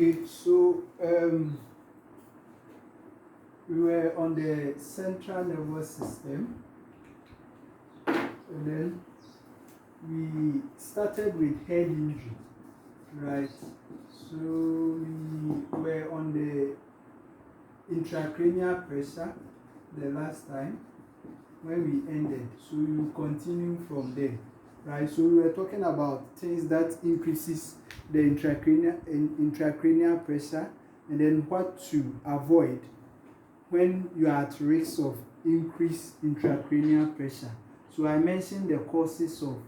Okay, so we were on the central nervous system, and then we started with head injury, right? So we were on the intracranial pressure the last time when we ended. So you continue from there, right? So we were talking about things that increases the intracranial pressure, and then what to avoid when you are at risk of increased intracranial pressure. So I mentioned the causes of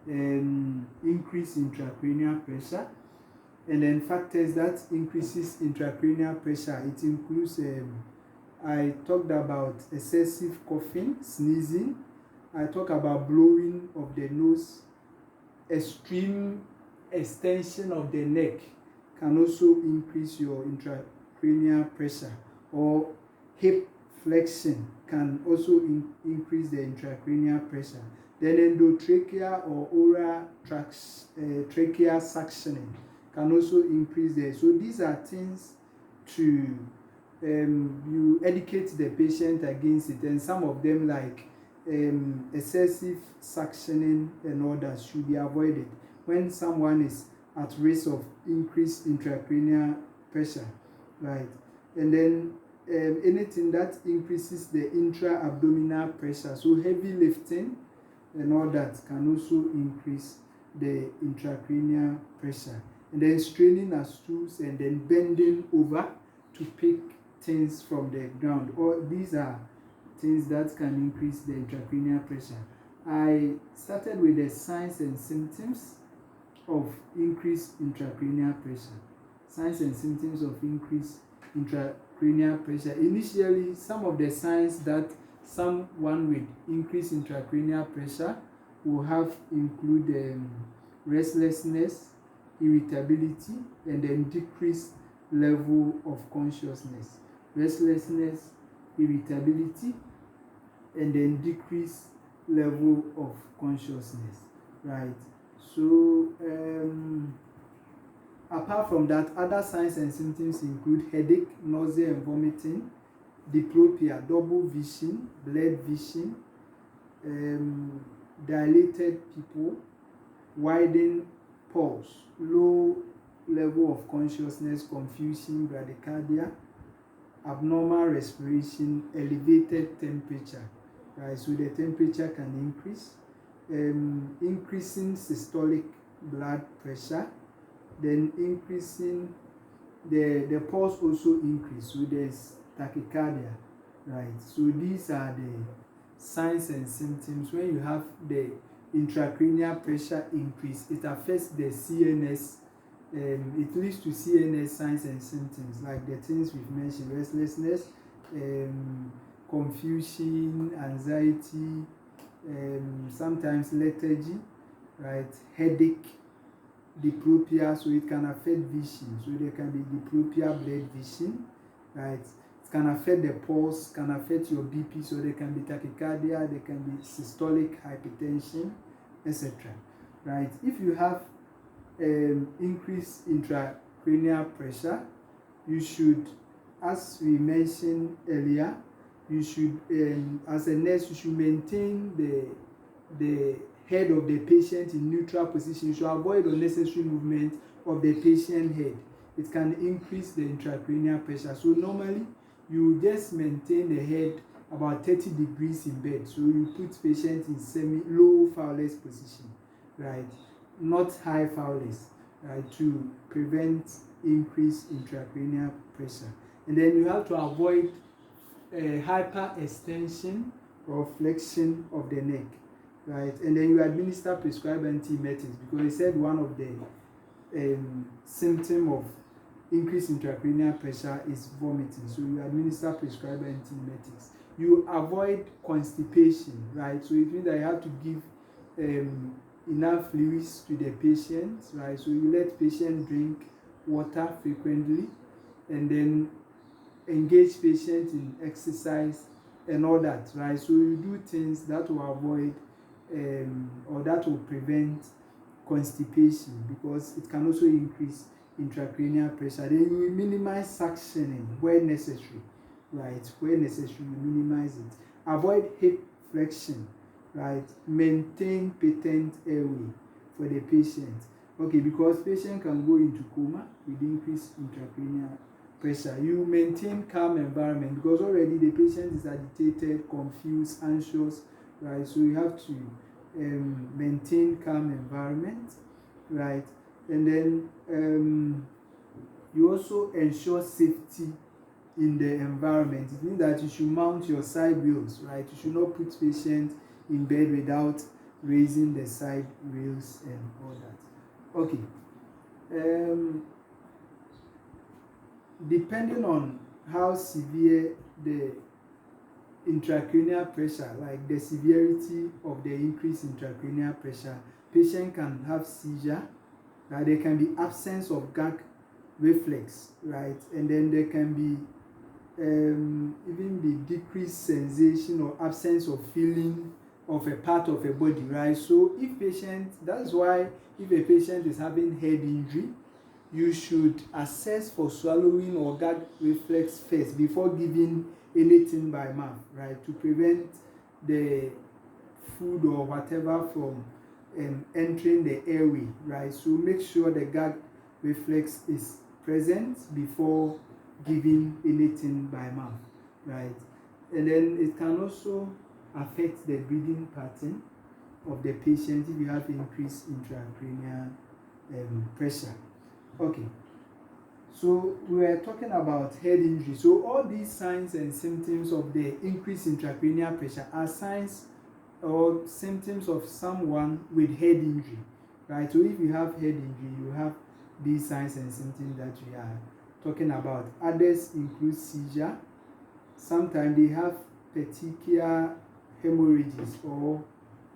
increased intracranial pressure, and then factors that increases intracranial pressure. It includes I talked about excessive coughing, sneezing. I talked about blowing of the nose. Extreme extension of the neck can also increase your intracranial pressure, or hip flexion can also increase the intracranial pressure. Then endotracheal or oral trachea suctioning can also increase there. So these are things to you educate the patient against it, and some of them like excessive suctioning and all that should be avoided when someone is at risk of increased intracranial pressure, right? And then anything that increases the intra-abdominal pressure, so heavy lifting and all that can also increase the intracranial pressure. And then straining at stools and then bending over to pick things from the ground. All these are things that can increase the intracranial pressure. I started with the signs and symptoms of increased intracranial pressure. Signs and symptoms of increased intracranial pressure. Initially, some of the signs that someone with increased intracranial pressure will have include restlessness, irritability, and then decreased level of consciousness. Restlessness, irritability, and then decreased level of consciousness, right? So apart from that, other signs and symptoms include headache, nausea and vomiting, diplopia, double vision, blurred vision, dilated pupil, widened pulse, low level of consciousness, confusion, bradycardia, abnormal respiration, elevated temperature, right? So the temperature can increase, increasing systolic blood pressure, then increasing the pulse also increase, so there's tachycardia, right? So these are the signs and symptoms. When you have the intracranial pressure increase, it affects the CNS. It leads to CNS signs and symptoms like the things we've mentioned: restlessness, confusion, anxiety, sometimes lethargy, right? Headache, diplopia, so it can affect vision. So there can be diplopia, blurred vision, right? It can affect the pulse, can affect your BP, so there can be tachycardia, there can be systolic hypertension, etc. Right? If you have increased intracranial pressure, you should, as we mentioned earlier, you should, as a nurse, you should maintain the head of the patient in neutral position. You should avoid unnecessary movement of the patient head. It can increase the intracranial pressure. So normally, you just maintain the head about 30 degrees in bed. So you put patient in semi-low Fowler's position, right? Not high Fowler's, right? To prevent increased intracranial pressure. And then you have to avoid hyperextension or flexion of the neck, right? And then you administer prescribed antiemetics, because they said one of the symptom of increased intracranial pressure is vomiting. So you administer prescribed antiemetics. You avoid constipation, right? So it means that you have to give enough fluids to the patient, right? So you let patient drink water frequently, and then engage patient in exercise and all that, right? So you do things that will avoid or that will prevent constipation, because it can also increase intracranial pressure. Then you will minimize suctioning where necessary, right? Where necessary, you minimize it. Avoid hip flexion, right? Maintain patent airway for the patient. Okay, because patient can go into coma with increased intracranial pressure. You maintain calm environment because already the patient is agitated, confused, anxious, right? So you have to maintain calm environment, right? And then you also ensure safety in the environment. It means that you should mount your side rails, right? You should not put patient in bed without raising the side rails and all that. Okay. Depending on how severe the intracranial pressure, like the severity of the increase in intracranial pressure, patient can have seizure, right? There can be absence of gag reflex, right? And then there can be even be decreased sensation or absence of feeling of a part of a body, right? So if patient, that's why if a patient is having head injury, you should assess for swallowing or gag reflex first before giving anything by mouth, right? To prevent the food or whatever from entering the airway, right? So make sure the gag reflex is present before giving anything by mouth, right? And then it can also affect the breathing pattern of the patient if you have increased intracranial pressure. Okay, so we are talking about head injury. So all these signs and symptoms of the increased intracranial pressure are signs or symptoms of someone with head injury, right? So if you have head injury, you have these signs and symptoms that we are talking about. Others include seizure. Sometimes they have petechial hemorrhages or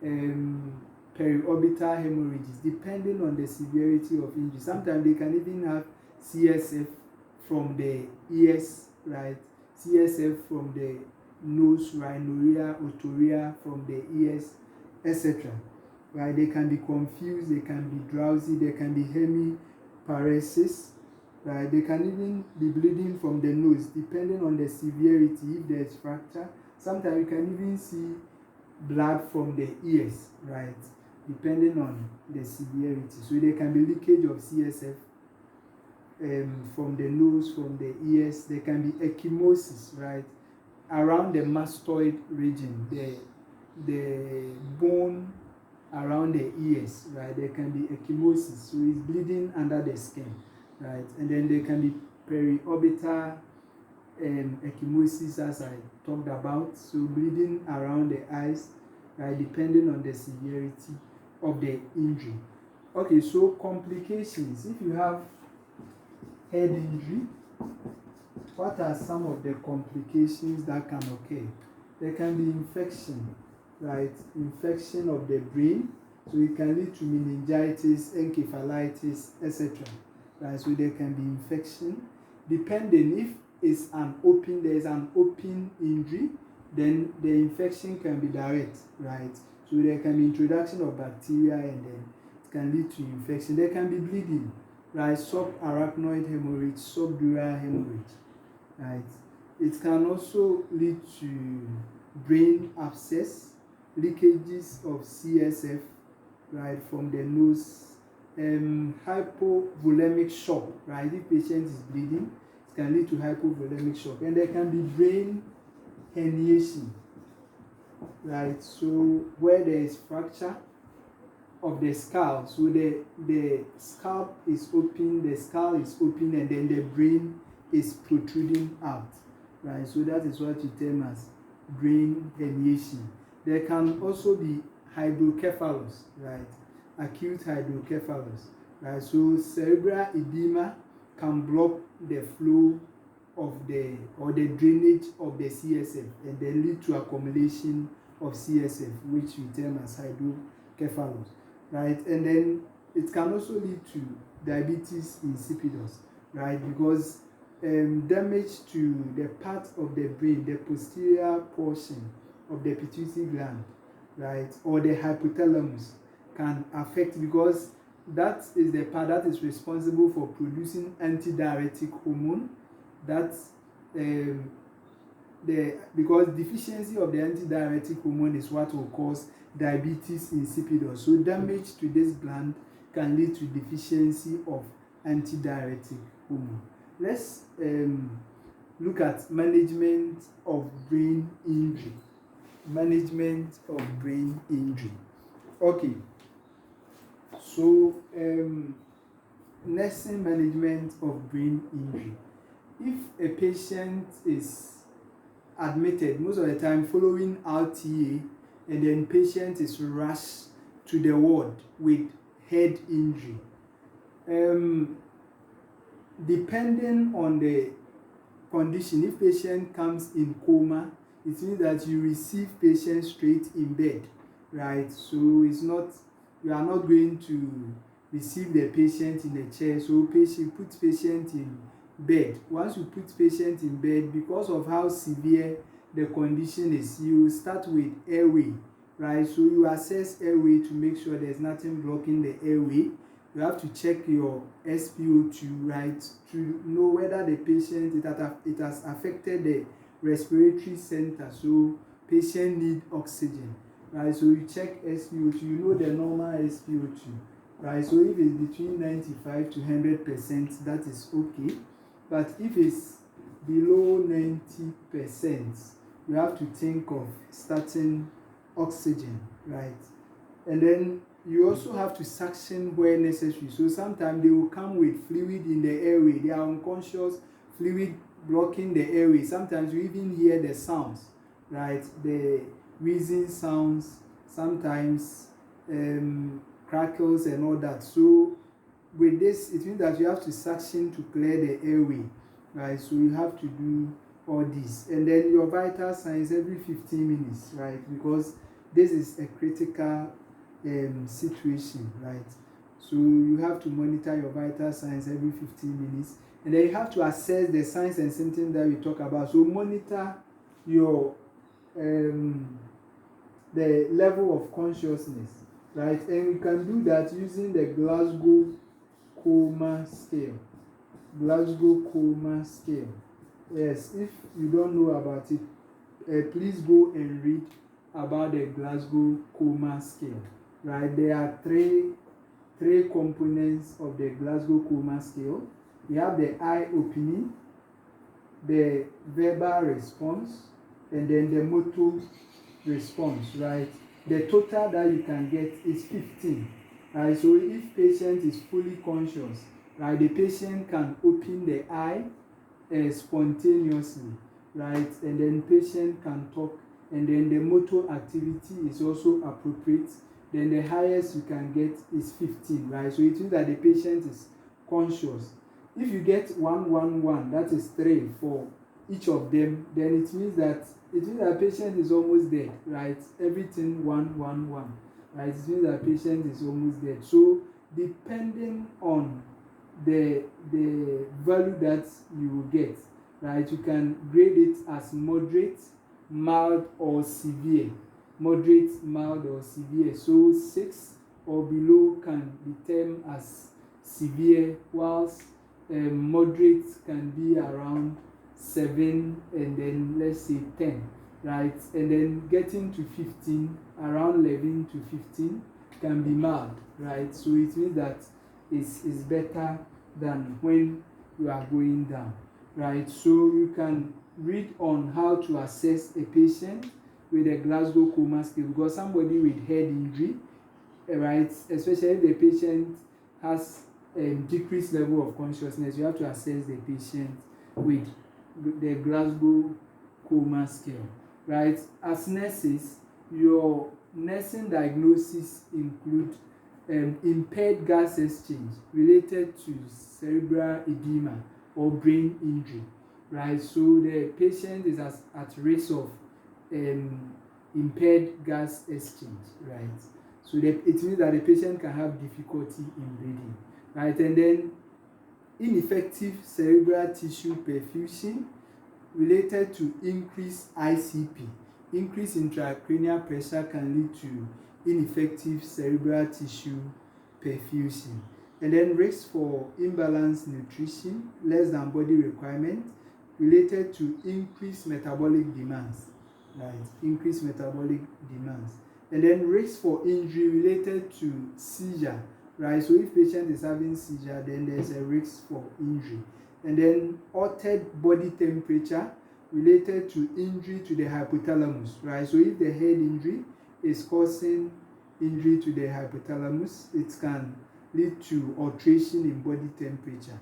periorbital hemorrhages, depending on the severity of injury. Sometimes they can even have CSF from the ears, right? CSF from the nose, rhinorrhea, otorrhea from the ears, etc. Right? They can be confused, they can be drowsy, they can be hemiparesis, right? They can even be bleeding from the nose, depending on the severity. If there's fracture, sometimes you can even see blood from the ears, right? Depending on the severity. So there can be leakage of CSF from the nose, from the ears. There can be ecchymosis, right? Around the mastoid region, the bone around the ears, right? There can be ecchymosis, so it's bleeding under the skin, right? And then there can be periorbital ecchymosis, as I talked about, so bleeding around the eyes, right? Depending on the severity of the injury. Okay, so complications. If you have head injury, what are some of the complications that can occur? There can be infection, right? Infection of the brain, so it can lead to meningitis, encephalitis, etc. Right? So there can be infection. Depending if it's there is an open injury, then the infection can be direct, right? So there can be introduction of bacteria and then it can lead to infection. There can be bleeding, right? Subarachnoid hemorrhage, subdural hemorrhage, right? It can also lead to brain abscess, leakages of CSF, right, from the nose, hypovolemic shock, right? If patient is bleeding, it can lead to hypovolemic shock, and there can be brain herniation, right? So where there is fracture of the skull, so the scalp is open, the skull is open, and then the brain is protruding out, right? So that is what you term as brain herniation. There can also be hydrocephalus, right? Acute hydrocephalus, right? So cerebral edema can block the flow of the drainage of the CSF and then lead to accumulation of CSF, which we term as hydrocephalus, right? And then it can also lead to diabetes insipidus, right? Because damage to the part of the brain, the posterior portion of the pituitary gland, right, or the hypothalamus can affect, because that is the part that is responsible for producing antidiuretic hormone. That's because deficiency of the antidiuretic hormone is what will cause diabetes insipidus. So damage to this gland can lead to deficiency of antidiuretic hormone. Let's look at management of brain injury. Management of brain injury. Okay. So nursing management of brain injury. If a patient is admitted, most of the time following RTA, and then patient is rushed to the ward with head injury, depending on the condition, if patient comes in coma, it means that you receive patient straight in bed, right? So it's not, you are not going to receive the patient in a chair. So put patient in bed. Once you put patient in bed, because of how severe the condition is, you start with airway, right? So you assess airway to make sure there's nothing blocking the airway. You have to check your SpO2, right, to know whether the patient, it has affected the respiratory center. So patient need oxygen, right? So you check SpO2, you know the normal SpO2, right? So if it's between 95 to 100%, that is okay. But if it's below 90%, you have to think of starting oxygen, right? And then you also have to suction where necessary. So sometimes they will come with fluid in the airway. They are unconscious, fluid blocking the airway. Sometimes you even hear the sounds, right? The wheezing sounds, sometimes crackles and all that. So with this, it means that you have to suction to clear the airway, right? So you have to do all this. And then your vital signs every 15 minutes, right? Because this is a critical situation, right? So you have to monitor your vital signs every 15 minutes. And then you have to assess the signs and symptoms that we talk about. So monitor your the level of consciousness, right? And you can do that using the Glasgow Coma Scale. Glasgow Coma Scale. Yes, if you don't know about it, please go and read about the Glasgow Coma Scale. Right? There are three components of the Glasgow Coma Scale. You have the eye opening, the verbal response, and then the motor response, right? The total that you can get is 15. Right? So if patient is fully conscious, right, the patient can open the eye spontaneously, right? And then patient can talk, and then the motor activity is also appropriate. Then the highest you can get is 15, right? So it means that the patient is conscious. If you get 111, that is 3 for each of them, then it means that the patient is almost dead, right? Everything 111, right? It means that patient is almost dead. So depending on the value that you will get, right, you can grade it as moderate, mild, or severe. Moderate, mild, or severe. So 6 or below can be termed as severe, whilst moderate can be around 7, and then let's say 10, right? And then getting to 15, around 11 to 15 can be mild, right? So it means that it's better than when you are going down, right? So you can read on how to assess a patient with a Glasgow Coma Scale, because somebody with head injury, right, especially if the patient has a decreased level of consciousness, you have to assess the patient with the Glasgow Coma Scale, right? As nurses, your nursing diagnosis include impaired gas exchange related to cerebral edema or brain injury, right? So the patient is at risk of impaired gas exchange, right? So it means that the patient can have difficulty in breathing, right? And then ineffective cerebral tissue perfusion related to increased ICP. Increase intracranial pressure can lead to ineffective cerebral tissue perfusion. And then risk for imbalanced nutrition, less than body requirement, related to increased metabolic demands, right? Increased metabolic demands. And then risk for injury related to seizure, right? So if patient is having seizure, then there's a risk for injury. And then altered body temperature related to injury to the hypothalamus, right? So if the head injury is causing injury to the hypothalamus, it can lead to alteration in body temperature.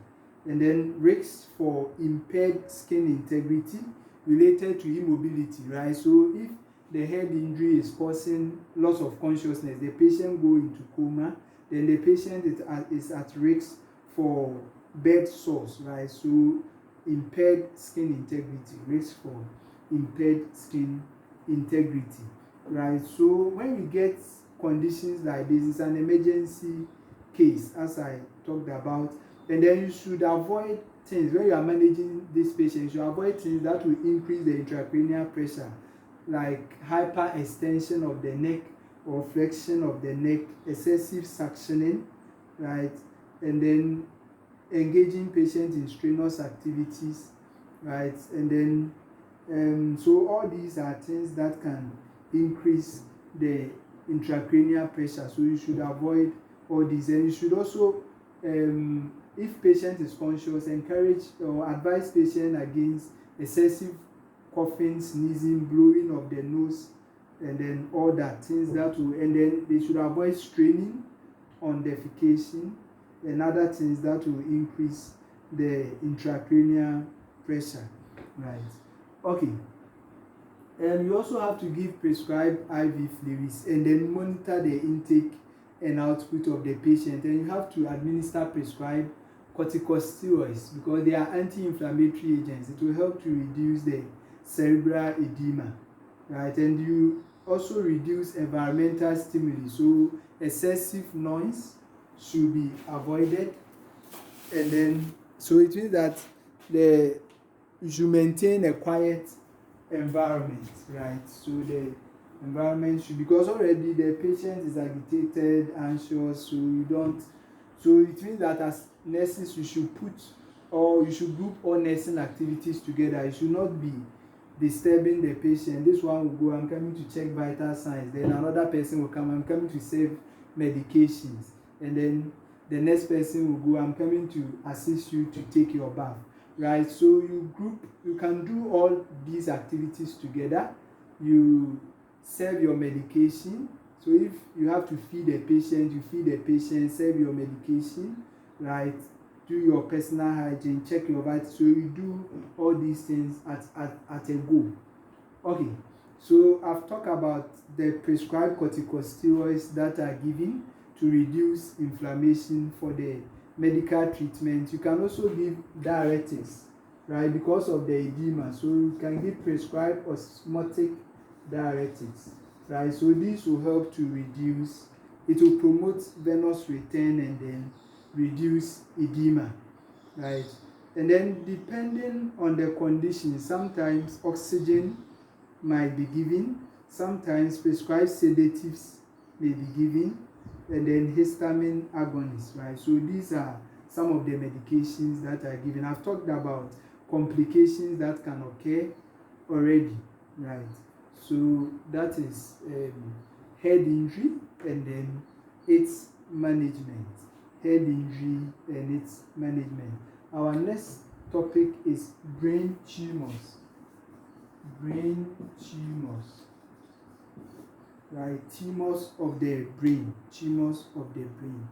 And then risks for impaired skin integrity related to immobility, right? So if the head injury is causing loss of consciousness, the patient go into coma, then the patient is at risk for bed sores, right? So impaired skin integrity, risk for impaired skin integrity, right? So when you get conditions like this, it's an emergency case, as I talked about, and then you should avoid things when you are managing this patient. You should avoid things that will increase the intracranial pressure, like hyperextension of the neck or flexion of the neck, excessive suctioning, right? And then engaging patients in strenuous activities, right? And then so all these are things that can increase the intracranial pressure, so you should avoid all these. And you should also, if patient is conscious, encourage or advise patient against excessive coughing, sneezing, blowing of the nose, and then all that things that will, and then they should avoid straining on defecation and other things that will increase the intracranial pressure, right? Okay. And you also have to give prescribed IV fluids and then monitor the intake and output of the patient. And you have to administer prescribed corticosteroids because they are anti-inflammatory agents. It will help to reduce the cerebral edema, right? And you also reduce environmental stimuli, so excessive noise should be avoided. And then so it means that you should maintain a quiet environment, right? So the environment should, because already the patient is agitated, anxious, so you don't, so it means that as nurses you should put, or you should group all nursing activities together. You should not be disturbing the patient. This one will go, I'm coming to check vital signs, then another person will come, I'm coming to save medications, and then the next person will go, I'm coming to assist you to take your bath, right? So you can do all these activities together. You serve your medication. So if you have to feed the patient, you feed the patient, serve your medication, right? Do your personal hygiene, check your vitals. So you do all these things at a go. Okay, so I've talked about the prescribed corticosteroids that are given to reduce inflammation for the medical treatment. You can also give diuretics, right, because of the edema. So you can give prescribed osmotic diuretics, right? So this will help to reduce, it will promote venous return and then reduce edema, right? And then depending on the condition, sometimes oxygen might be given, sometimes prescribed sedatives may be given, and then histamine agonists, right? So these are some of the medications that are given. I've talked about complications that can occur already, right? So that is head injury and then its management. Head injury and its management. Our next topic is brain tumors. Brain tumors, right? Tumors of the brain. Tumors of the brain.